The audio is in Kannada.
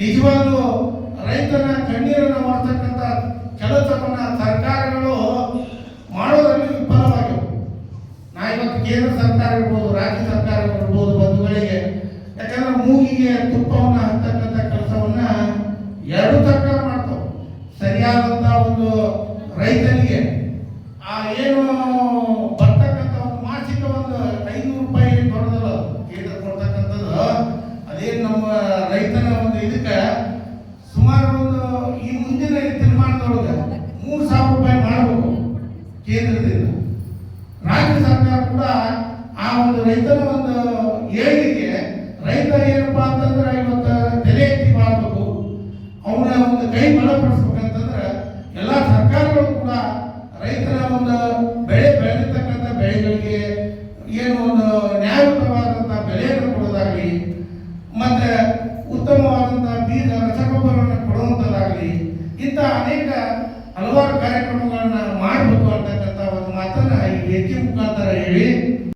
ನಿಜವಾಗ್ಲೂ ರೈತನ ಕಣ್ಣೀರನ್ನು ಮಾಡ್ತಕ್ಕಂಥ ಕೆಲಸವನ್ನ ಸರ್ಕಾರಗಳು ಮಾಡೋದ್ರಲ್ಲಿ ವಿಫಲವಾಗಿವೆ. ನಾ ಇವತ್ತು ಕೇಂದ್ರ ಸರ್ಕಾರ ಇರ್ಬೋದು, ರಾಜ್ಯ ಸರ್ಕಾರ ಇರ್ಬೋದು, ಬಂಧುಗಳಿಗೆ, ಯಾಕಂದ್ರೆ ಮೂಗಿಗೆ ತುಪ್ಪವನ್ನು ಹತ್ತಕ್ಕಂಥ ಕೆಲಸವನ್ನ ಎರಡು ಸರ್ಕಾರ ಮಾಡ್ತಾವೆ. ಸರಿಯಾದಂತ ಒಂದು ರೈತನಿಗೆ ಆ ಏನು ಬರ್ತಕ್ಕಂಥ ಒಂದು ಮಾಸಿಕ ಒಂದು 500 ರೂಪಾಯಿ ದೊಡ್ಡದಲ್ಲ ಕೇಂದ್ರ ಕೊಡ್ತಕ್ಕಂಥದ್ದು. ಅದೇನು ನಮ್ಮ ರೈತನ ಒಂದು ಇದಕ್ಕೆ ಸುಮಾರು ಒಂದು ಈ ಮುಂದಿನ ತೀರ್ಮಾನದೊಳಗೆ 3,000 ರೂಪಾಯಿ ಮಾಡಬೇಕು ಕೇಂದ್ರದಿಂದ. ರಾಜ್ಯ ಸರ್ಕಾರ ಕೂಡ ಆ ಒಂದು ರೈತನ ಒಂದು ಏಳಿಗೆ ರೈತ ಏನಪ್ಪಾ ಅಂತಂದ್ರೆ ಇವತ್ತು ತಲೆ ಎತ್ತಿ ಮಾಡಬೇಕು, ಅವನ ಒಂದು ಕೈ ಬಲಪಡಿಸ್ಬೇಕಂತಂದ್ರೆ ಎಲ್ಲ ಸರ್ಕಾರಗಳು ಕೂಡ ರೈತರ ಒಂದು ಬೆಳೆದಿರ್ತಕ್ಕಂಥ ಬೆಳೆಗಳಿಗೆ ಏನು ಒಂದು ನ್ಯಾಯಯುತವಾದಂಥ ಬೆಲೆಯನ್ನು ಕೊಡೋದಾಗಲಿ, ಮತ್ತೆ ಉತ್ತಮವಾದಂಥ ಬೀಜ ರಸಗೊಬ್ಬರವನ್ನು ಕೊಡುವಂಥದ್ದಾಗಲಿ, ಇಂಥ ಅನೇಕ ಹಲವಾರು ಕಾರ್ಯಕ್ರಮ